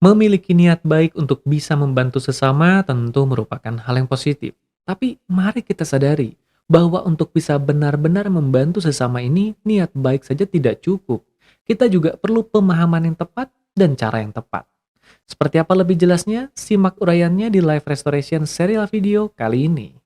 Memiliki niat baik untuk bisa membantu sesama tentu merupakan hal yang positif. Tapi mari kita sadari bahwa untuk bisa benar-benar membantu sesama ini, niat baik saja tidak cukup. Kita juga perlu pemahaman yang tepat dan cara yang tepat. Seperti apa lebih jelasnya? Simak uraiannya di live restoration serial video kali ini.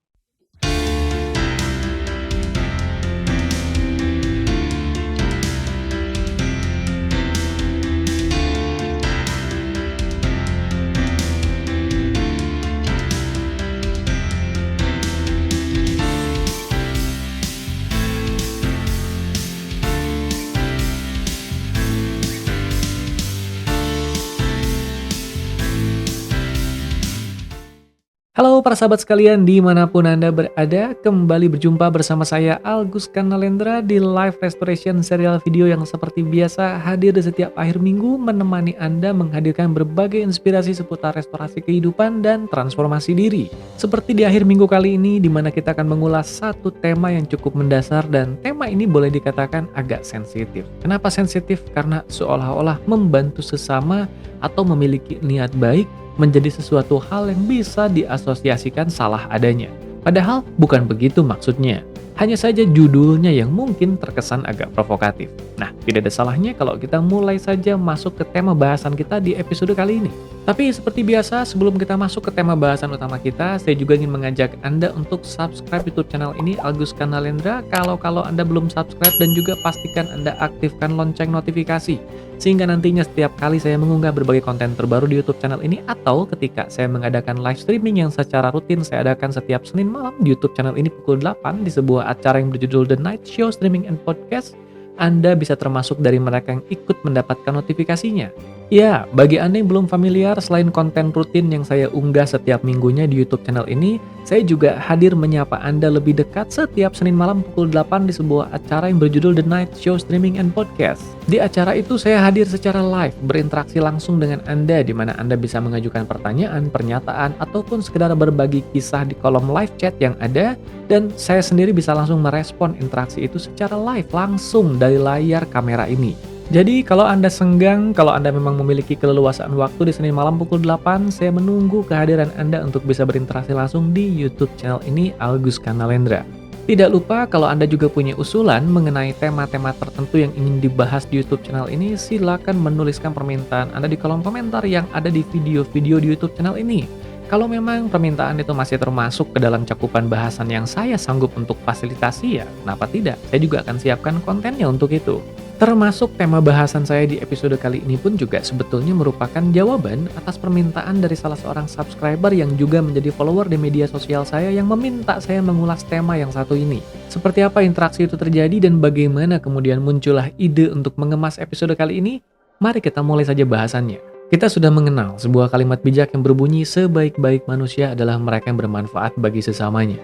Halo para sahabat sekalian, dimanapun Anda berada, kembali berjumpa bersama saya Algus Kanalendra di live restoration serial video yang seperti biasa hadir di setiap akhir minggu menemani Anda menghadirkan berbagai inspirasi seputar restorasi kehidupan dan transformasi diri. Seperti di akhir minggu kali ini, di mana kita akan mengulas satu tema yang cukup mendasar dan tema ini boleh dikatakan agak sensitif. Kenapa sensitif? Karena seolah-olah membantu sesama atau memiliki niat baik menjadi sesuatu hal yang bisa diasosiasikan salah adanya. Padahal bukan begitu maksudnya. Hanya saja judulnya yang mungkin terkesan agak provokatif. Nah, tidak ada salahnya kalau kita mulai saja masuk ke tema bahasan kita di episode kali ini. Tapi seperti biasa, sebelum kita masuk ke tema bahasan utama kita, saya juga ingin mengajak Anda untuk subscribe YouTube channel ini, Algus Kanalendra. Kalau Anda belum subscribe dan juga pastikan Anda aktifkan lonceng notifikasi. Sehingga nantinya setiap kali saya mengunggah berbagai konten terbaru di YouTube channel ini atau ketika saya mengadakan live streaming yang secara rutin saya adakan setiap Senin malam di YouTube channel ini pukul 8 di sebuah acara yang berjudul The Night Show Streaming and Podcast, Anda bisa termasuk dari mereka yang ikut mendapatkan notifikasinya. Ya, bagi Anda yang belum familiar, selain konten rutin yang saya unggah setiap minggunya di YouTube channel ini, saya juga hadir menyapa Anda lebih dekat setiap Senin malam pukul 8 di sebuah acara yang berjudul The Night Show Streaming and Podcast. Di acara itu saya hadir secara live, berinteraksi langsung dengan Anda di mana Anda bisa mengajukan pertanyaan, pernyataan, ataupun sekedar berbagi kisah di kolom live chat yang ada, dan saya sendiri bisa langsung merespon interaksi itu secara live langsung dari layar kamera ini. Jadi kalau Anda senggang, kalau Anda memang memiliki keleluasaan waktu di Senin malam pukul 8, saya menunggu kehadiran Anda untuk bisa berinteraksi langsung di YouTube channel ini, Algus Kanalendra. Tidak lupa kalau Anda juga punya usulan mengenai tema-tema tertentu yang ingin dibahas di YouTube channel ini, silakan menuliskan permintaan Anda di kolom komentar yang ada di video-video di YouTube channel ini. Kalau memang permintaan itu masih termasuk ke dalam cakupan bahasan yang saya sanggup untuk fasilitasi, ya kenapa tidak? Saya juga akan siapkan kontennya untuk itu. Termasuk tema bahasan saya di episode kali ini pun juga sebetulnya merupakan jawaban atas permintaan dari salah seorang subscriber yang juga menjadi follower di media sosial saya yang meminta saya mengulas tema yang satu ini. Seperti apa interaksi itu terjadi dan bagaimana kemudian muncullah ide untuk mengemas episode kali ini? Mari kita mulai saja bahasannya. Kita sudah mengenal sebuah kalimat bijak yang berbunyi sebaik-baik manusia adalah mereka yang bermanfaat bagi sesamanya.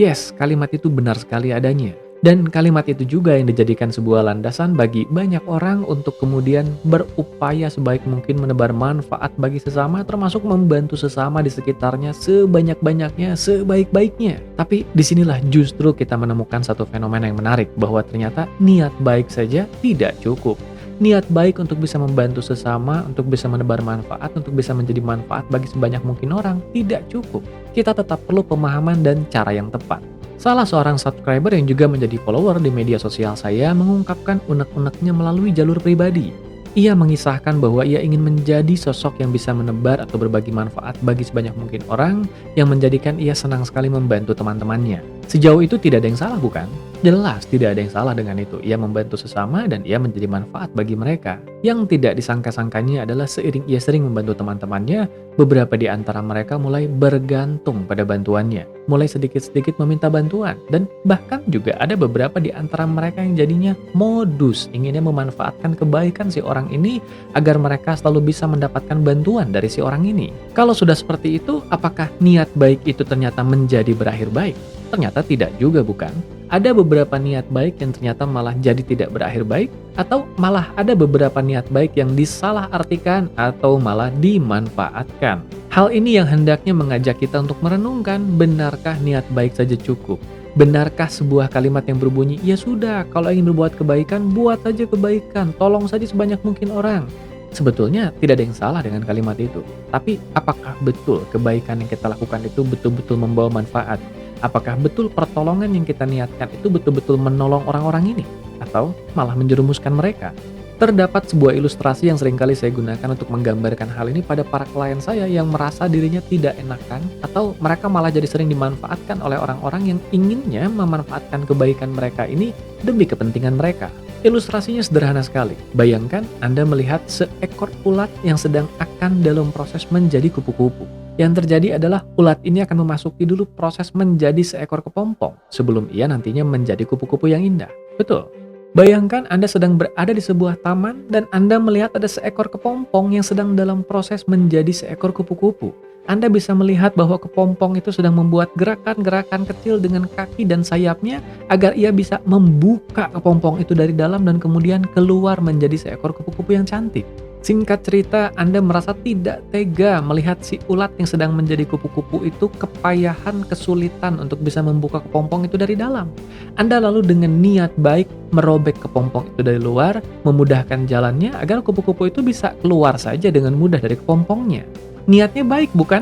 Yes, kalimat itu benar sekali adanya. Dan kalimat itu juga yang dijadikan sebuah landasan bagi banyak orang untuk kemudian berupaya sebaik mungkin menebar manfaat bagi sesama termasuk membantu sesama di sekitarnya sebanyak-banyaknya, sebaik-baiknya. Tapi disinilah justru kita menemukan satu fenomena yang menarik bahwa ternyata niat baik saja tidak cukup. Niat baik untuk bisa membantu sesama, untuk bisa menebar manfaat, untuk bisa menjadi manfaat bagi sebanyak mungkin orang tidak cukup. Kita tetap perlu pemahaman dan cara yang tepat. Salah seorang subscriber yang juga menjadi follower di media sosial saya mengungkapkan unek-uneknya melalui jalur pribadi. Ia mengisahkan bahwa ia ingin menjadi sosok yang bisa menebar atau berbagi manfaat bagi sebanyak mungkin orang yang menjadikan ia senang sekali membantu teman-temannya. Sejauh itu tidak ada yang salah, bukan? Jelas tidak ada yang salah dengan itu. Ia membantu sesama dan ia menjadi manfaat bagi mereka. Yang tidak disangka-sangkanya adalah seiring ia sering membantu teman-temannya, beberapa di antara mereka mulai bergantung pada bantuannya, mulai sedikit-sedikit meminta bantuan, dan bahkan juga ada beberapa di antara mereka yang jadinya modus inginnya memanfaatkan kebaikan si orang ini agar mereka selalu bisa mendapatkan bantuan dari si orang ini. Kalau sudah seperti itu, apakah niat baik itu ternyata menjadi berakhir baik? Ternyata tidak juga, bukan? Ada beberapa niat baik yang ternyata malah jadi tidak berakhir baik, atau malah ada beberapa niat baik yang disalahartikan atau malah dimanfaatkan. Hal ini yang hendaknya mengajak kita untuk merenungkan, benarkah niat baik saja cukup? Benarkah sebuah kalimat yang berbunyi, ya sudah, kalau ingin berbuat kebaikan, buat saja kebaikan, tolong saja sebanyak mungkin orang. Sebetulnya tidak ada yang salah dengan kalimat itu. Tapi apakah betul kebaikan yang kita lakukan itu betul-betul membawa manfaat? Apakah betul pertolongan yang kita niatkan itu betul-betul menolong orang-orang ini? Atau malah menjerumuskan mereka? Terdapat sebuah ilustrasi yang seringkali saya gunakan untuk menggambarkan hal ini pada para klien saya yang merasa dirinya tidak enakan atau mereka malah jadi sering dimanfaatkan oleh orang-orang yang inginnya memanfaatkan kebaikan mereka ini demi kepentingan mereka. Ilustrasinya sederhana sekali. Bayangkan Anda melihat seekor ulat yang sedang akan dalam proses menjadi kupu-kupu. Yang terjadi adalah ulat ini akan memasuki dulu proses menjadi seekor kepompong sebelum ia nantinya menjadi kupu-kupu yang indah. Betul. Bayangkan Anda sedang berada di sebuah taman dan Anda melihat ada seekor kepompong yang sedang dalam proses menjadi seekor kupu-kupu. Anda bisa melihat bahwa kepompong itu sedang membuat gerakan-gerakan kecil dengan kaki dan sayapnya agar ia bisa membuka kepompong itu dari dalam dan kemudian keluar menjadi seekor kupu-kupu yang cantik. Singkat cerita, Anda merasa tidak tega melihat si ulat yang sedang menjadi kupu-kupu itu kepayahan, kesulitan untuk bisa membuka kepompong itu dari dalam. Anda lalu dengan niat baik merobek kepompong itu dari luar, memudahkan jalannya agar kupu-kupu itu bisa keluar saja dengan mudah dari kepompongnya. Niatnya baik, bukan?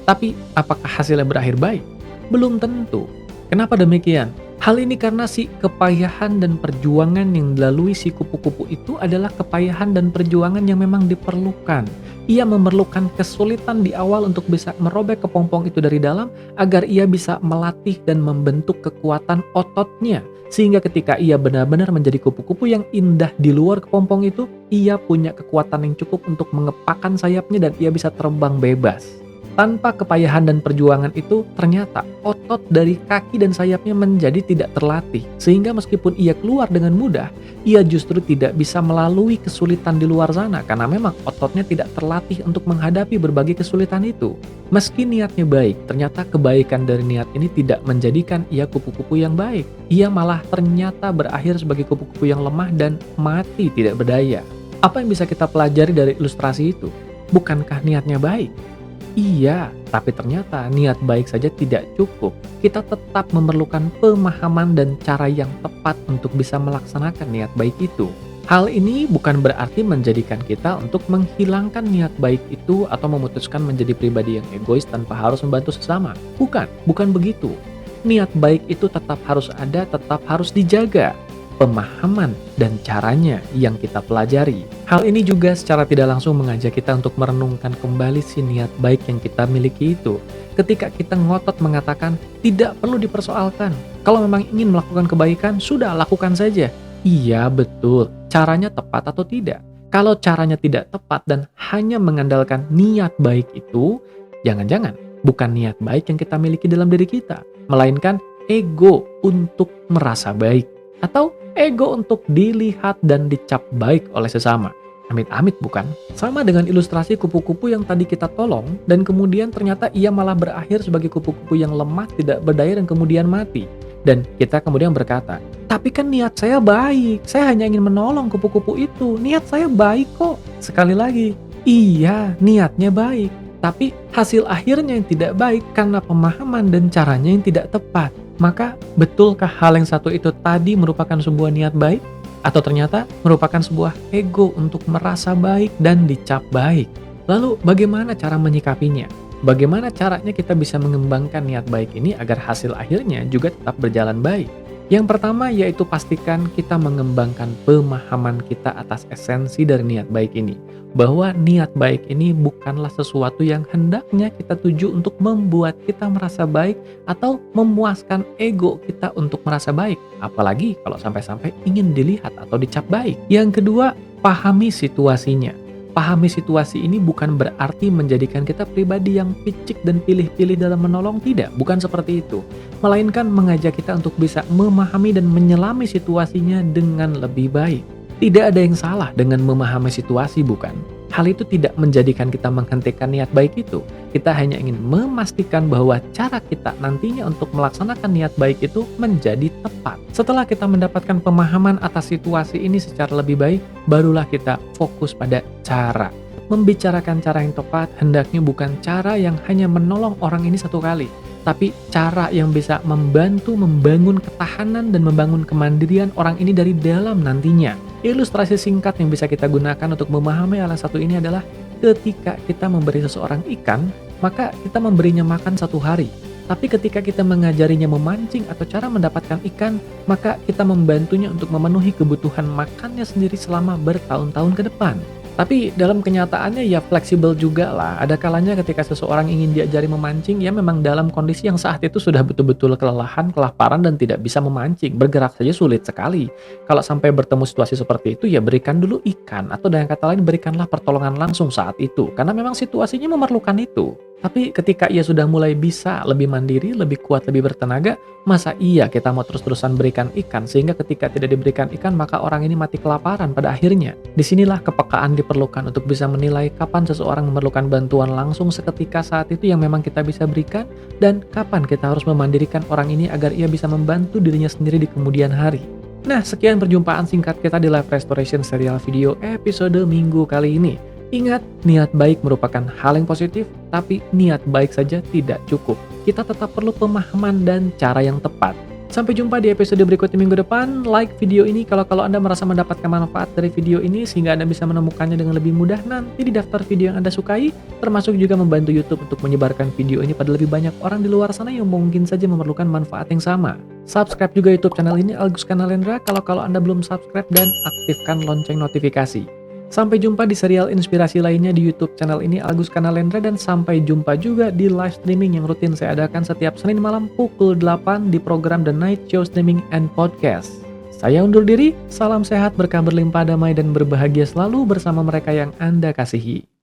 Tapi apakah hasilnya berakhir baik? Belum tentu. Kenapa demikian? Hal ini karena si kepayahan dan perjuangan yang dilalui si kupu-kupu itu adalah kepayahan dan perjuangan yang memang diperlukan. Ia memerlukan kesulitan di awal untuk bisa merobek kepompong itu dari dalam agar ia bisa melatih dan membentuk kekuatan ototnya. Sehingga ketika ia benar-benar menjadi kupu-kupu yang indah di luar kepompong itu, ia punya kekuatan yang cukup untuk mengepakkan sayapnya dan ia bisa terbang bebas. Tanpa kepayahan dan perjuangan itu, ternyata otot dari kaki dan sayapnya menjadi tidak terlatih. Sehingga meskipun ia keluar dengan mudah, ia justru tidak bisa melalui kesulitan di luar sana karena memang ototnya tidak terlatih untuk menghadapi berbagai kesulitan itu. Meski niatnya baik, ternyata kebaikan dari niat ini tidak menjadikan ia kupu-kupu yang baik. Ia malah ternyata berakhir sebagai kupu-kupu yang lemah dan mati tidak berdaya. Apa yang bisa kita pelajari dari ilustrasi itu? Bukankah niatnya baik? Iya, tapi ternyata niat baik saja tidak cukup. Kita tetap memerlukan pemahaman dan cara yang tepat untuk bisa melaksanakan niat baik itu. Hal ini bukan berarti menjadikan kita untuk menghilangkan niat baik itu atau memutuskan menjadi pribadi yang egois tanpa harus membantu sesama. Bukan begitu. Niat baik itu tetap harus ada, tetap harus dijaga. Pemahaman dan caranya yang kita pelajari. Hal ini juga secara tidak langsung mengajak kita untuk merenungkan kembali si niat baik yang kita miliki itu. Ketika kita ngotot mengatakan, tidak perlu dipersoalkan. Kalau memang ingin melakukan kebaikan, sudah lakukan saja. Iya, betul. Caranya tepat atau tidak? Kalau caranya tidak tepat dan hanya mengandalkan niat baik itu, jangan-jangan bukan niat baik yang kita miliki dalam diri kita, melainkan ego untuk merasa baik. Atau ego untuk dilihat dan dicap baik oleh sesama. Amit-amit bukan? Sama dengan ilustrasi kupu-kupu yang tadi kita tolong, dan kemudian ternyata ia malah berakhir sebagai kupu-kupu yang lemah, tidak berdaya, dan kemudian mati. Dan kita kemudian berkata, tapi kan niat saya baik, saya hanya ingin menolong kupu-kupu itu, niat saya baik kok. Sekali lagi, iya niatnya baik, tapi hasil akhirnya yang tidak baik karena pemahaman dan caranya yang tidak tepat. Maka, betulkah hal yang satu itu tadi merupakan sebuah niat baik? Atau ternyata merupakan sebuah ego untuk merasa baik dan dicap baik? Lalu, bagaimana cara menyikapinya? Bagaimana caranya kita bisa mengembangkan niat baik ini agar hasil akhirnya juga tetap berjalan baik? Yang pertama yaitu pastikan kita mengembangkan pemahaman kita atas esensi dari niat baik ini. Bahwa niat baik ini bukanlah sesuatu yang hendaknya kita tuju untuk membuat kita merasa baik atau memuaskan ego kita untuk merasa baik. Apalagi kalau sampai-sampai ingin dilihat atau dicap baik. Yang kedua, pahami situasinya. Pahami situasi ini bukan berarti menjadikan kita pribadi yang picik dan pilih-pilih dalam menolong, tidak, bukan seperti itu. Melainkan mengajak kita untuk bisa memahami dan menyelami situasinya dengan lebih baik. Tidak ada yang salah dengan memahami situasi, bukan? Hal itu tidak menjadikan kita menghentikan niat baik itu. Kita hanya ingin memastikan bahwa cara kita nantinya untuk melaksanakan niat baik itu menjadi tepat. Setelah kita mendapatkan pemahaman atas situasi ini secara lebih baik, barulah kita fokus pada cara. Membicarakan cara yang tepat hendaknya bukan cara yang hanya menolong orang ini satu kali, tapi cara yang bisa membantu membangun ketahanan dan membangun kemandirian orang ini dari dalam nantinya. Ilustrasi singkat yang bisa kita gunakan untuk memahami hal yang satu ini adalah ketika kita memberi seseorang ikan, maka kita memberinya makan 1 hari. Tapi ketika kita mengajarinya memancing atau cara mendapatkan ikan, maka kita membantunya untuk memenuhi kebutuhan makannya sendiri selama bertahun-tahun ke depan. Tapi dalam kenyataannya ya fleksibel juga lah. Ada kalanya ketika seseorang ingin diajari memancing, ya memang dalam kondisi yang saat itu sudah betul-betul kelelahan, kelaparan, dan tidak bisa memancing. Bergerak saja sulit sekali. Kalau sampai bertemu situasi seperti itu, ya berikan dulu ikan. Atau dengan kata lain, berikanlah pertolongan langsung saat itu. Karena memang situasinya memerlukan itu. Tapi ketika ia sudah mulai bisa lebih mandiri, lebih kuat, lebih bertenaga, masa iya kita mau terus-terusan berikan ikan, sehingga ketika tidak diberikan ikan, maka orang ini mati kelaparan pada akhirnya. Disinilah kepekaan diperlukan untuk bisa menilai kapan seseorang memerlukan bantuan langsung seketika saat itu yang memang kita bisa berikan, dan kapan kita harus memandirikan orang ini agar ia bisa membantu dirinya sendiri di kemudian hari. Nah, sekian perjumpaan singkat kita di Live Restoration Serial Video episode Minggu kali ini. Ingat, niat baik merupakan hal yang positif, tapi niat baik saja tidak cukup. Kita tetap perlu pemahaman dan cara yang tepat. Sampai jumpa di episode berikutnya minggu depan. Like video ini kalau Anda merasa mendapatkan manfaat dari video ini sehingga Anda bisa menemukannya dengan lebih mudah nanti di daftar video yang Anda sukai, termasuk juga membantu YouTube untuk menyebarkan video ini pada lebih banyak orang di luar sana yang mungkin saja memerlukan manfaat yang sama. Subscribe juga YouTube channel ini Agus Kanalendra kalau Anda belum subscribe, dan aktifkan lonceng notifikasi. Sampai jumpa di serial inspirasi lainnya di YouTube channel ini Agus Kanalendra, dan sampai jumpa juga di live streaming yang rutin saya adakan setiap Senin malam pukul 8 di program The Night Show Streaming and Podcast. Saya undur diri, salam sehat, berkah berlimpah, damai, dan berbahagia selalu bersama mereka yang Anda kasihi.